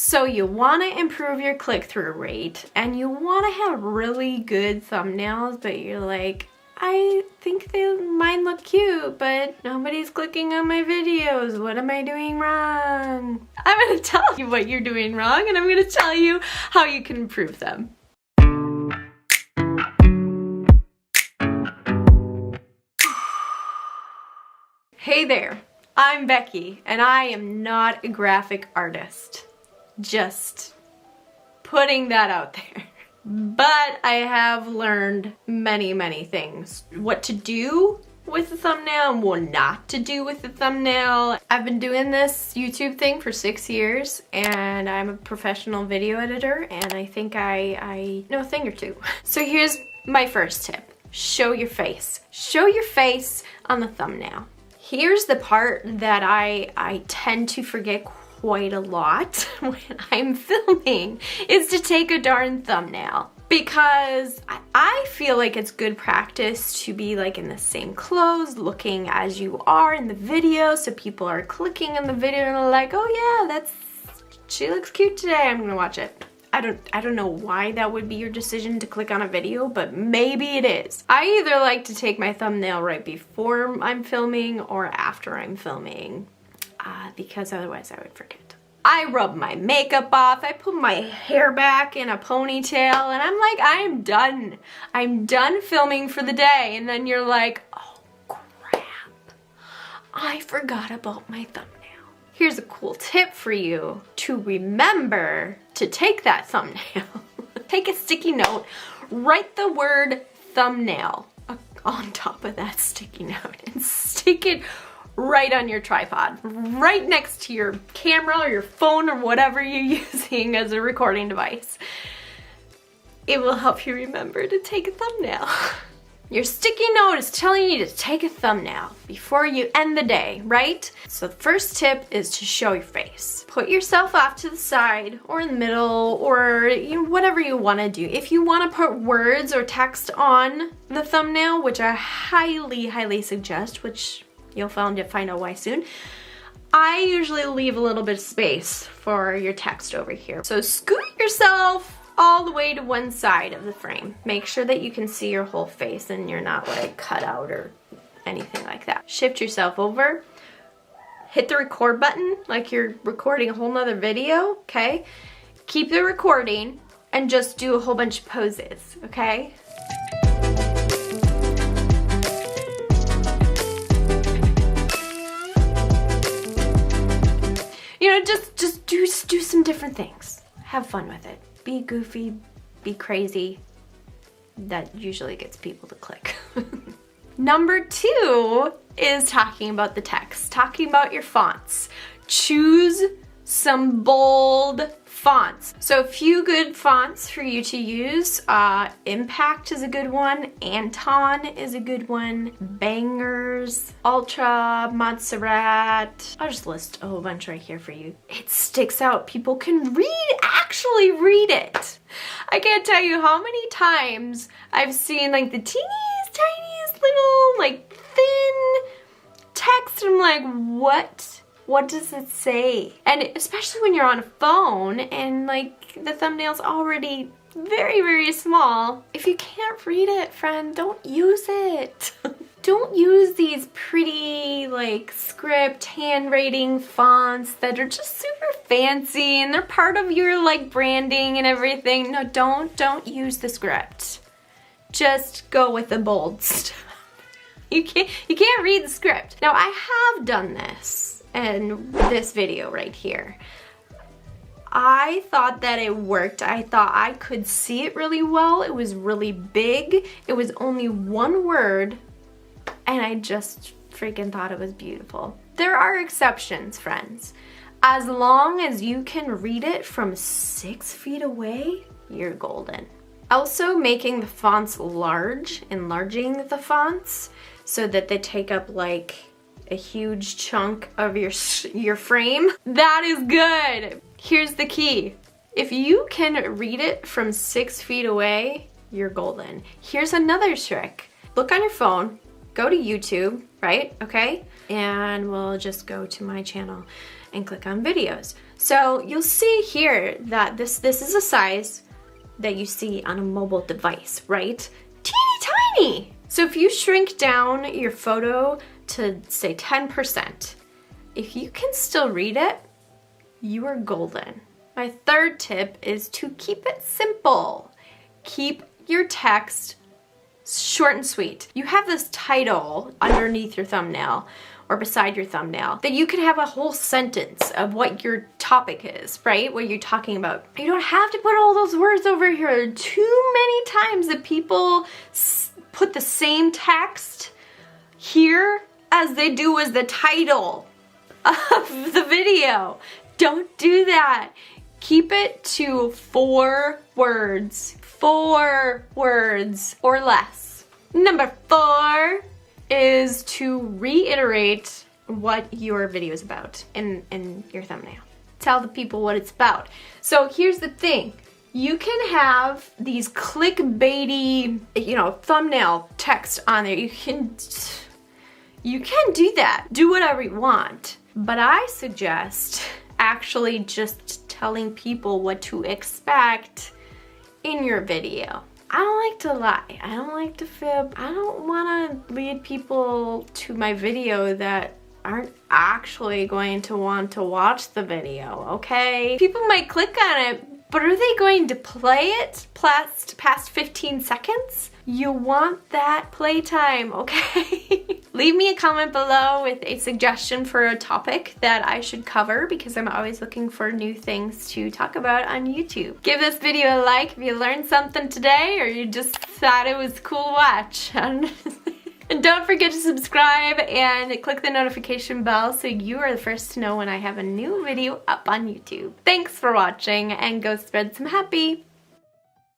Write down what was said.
So you want to improve your click-through rate and you want to have really good thumbnails, but you're like, I think mine look cute, but nobody's clicking on my videos. What am I doing wrong? I'm gonna tell you what you're doing wrong, and I'm gonna tell you how you can improve them. Hey there, I'm Becky, and I am not a graphic artist. Just putting that out there. But I have learned many things. What to do with the thumbnail and what not to do with the thumbnail. I've been doing this YouTube thing for 6 years and I'm a professional video editor and I think I know a thing or two. So here's my first tip. Show your face. Show your face on the thumbnail. Here's the part that I tend to forget quite a lot when I'm filming, is to take a darn thumbnail, because I feel like it's good practice to be like in the same clothes looking as you are in the video, so people are clicking on the video and are like, oh yeah, she looks cute today, I'm gonna watch it. I don't know why that would be your decision to click on a video, but maybe it is. I either like to take my thumbnail right before I'm filming or after I'm filming, because otherwise I would forget. I rub my makeup off, I put my hair back in a ponytail, and I'm like, I am done. I'm done filming for the day. And then you're like, oh crap, I forgot about my thumbnail. Here's a cool tip for you to remember to take that thumbnail. Take a sticky note, write the word thumbnail on top of that sticky note and stick it right on your tripod, right next to your camera or your phone or whatever you're using as a recording device. It will help you remember to take a thumbnail. Your sticky note is telling you to take a thumbnail before you end the day, right? So the first tip is to show your face. Put yourself off to the side or in the middle, or whatever you want to do. If you want to put words or text on the thumbnail, which I highly suggest, which you'll find out why soon, I usually leave a little bit of space for your text over here. So scoot yourself all the way to one side of the frame. Make sure that you can see your whole face and you're not like cut out or anything like that. Shift yourself over, hit the record button like you're recording a whole nother video, okay? Keep the recording and just do a whole bunch of poses, okay? Just do some different things. Have fun with it. Be goofy, be crazy. That usually gets people to click. Number 2 is talking about the text, talking about your fonts. Choose some bold fonts. So a few good fonts for you to use. Impact is a good one. Anton is a good one. Bangers, Ultra, Montserrat. I'll just list a whole bunch right here for you. It sticks out. People can actually read it. I can't tell you how many times I've seen like the teeniest, tiniest little like thin text. I'm like, what does it say? And especially when you're on a phone and like the thumbnail's already very small. If you can't read it, friend, don't use it. Don't use these pretty like script handwriting fonts that are just super fancy and they're part of your like branding and everything. No, don't use the script. Just go with the bold stuff. You can't read the script. Now I have done this in this video right here. I thought that it worked. I thought I could see it really well. It was really big. It was only one word and I just freaking thought it was beautiful. There are exceptions, friends. As long as you can read it from 6 feet away, you're golden. Also making the fonts large, enlarging the fonts so that they take up like a huge chunk of your frame. That is good. Here's the key. If you can read it from 6 feet away, you're golden. Here's another trick. Look on your phone, go to YouTube, right? Okay? And we'll just go to my channel. and click on videos. So you'll see here that this is a size that you see on a mobile device, right? Teeny tiny. So if you shrink down your photo to say 10%, if you can still read it, you are golden. My third tip is to keep it simple. Keep your text short and sweet. You have this title underneath your thumbnail or beside your thumbnail that you could have a whole sentence of what your topic is, right? What you're talking about. You don't have to put all those words over here. Too many times that people put the same text here as they do as the title of the video. Don't do that. Keep it to 4 words. 4 words or less. Number 4 is to reiterate what your video is about in your thumbnail. Tell the people what it's about. So here's the thing. You can have these clickbaity, thumbnail text on there. You can do that. Do whatever you want. But I suggest actually just telling people what to expect in your video. I don't like to lie. I don't like to fib. I don't want to lead people to my video that aren't actually going to want to watch the video, okay? People might click on it, but are they going to play it past 15 seconds? You want that playtime, okay? Leave me a comment below with a suggestion for a topic that I should cover because I'm always looking for new things to talk about on YouTube. Give this video a like if you learned something today or you just thought it was cool to watch. And don't forget to subscribe and click the notification bell so you are the first to know when I have a new video up on YouTube. Thanks for watching and go spread some happy.